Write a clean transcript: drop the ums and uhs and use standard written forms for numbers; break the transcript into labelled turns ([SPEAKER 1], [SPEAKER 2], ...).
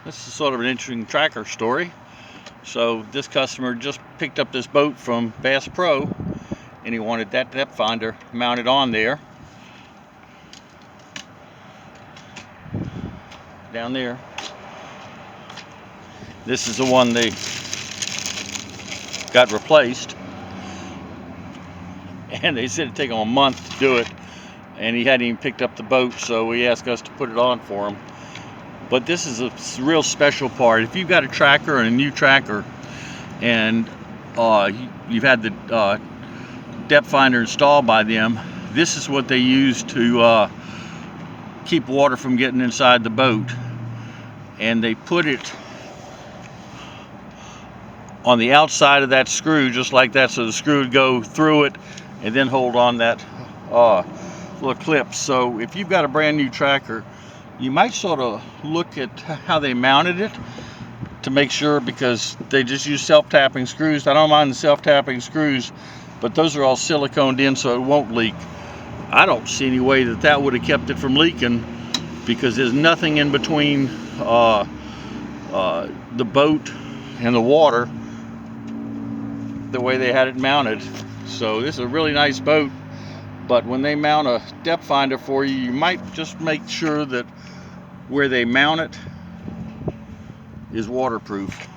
[SPEAKER 1] This is sort of an interesting tracker story. So this customer just picked up this boat from Bass Pro, and he wanted that depth finder mounted on there. Down there. This is the one they got replaced, and they said it'd take them a month to do it, and he hadn't even picked up the boat, so he asked us to put it on for him. But this is a real special part. If you've got a tracker and a new tracker, and you've had the depth finder installed by them, this is what they use to keep water from getting inside the boat. And they put it on the outside of that screw, just like that, so the screw would go through it and then hold on that little clip. So if you've got a brand new tracker, you might sort of look at how they mounted it to make sure, because they just use self-tapping screws. I don't mind the self-tapping screws, but those are all siliconed in so it won't leak. I don't see any way that that would have kept it from leaking, because there's nothing in between the boat and the water the way they had it mounted. So this is a really nice boat, but when they mount a depth finder for you, you might just make sure that where they mount it is waterproof.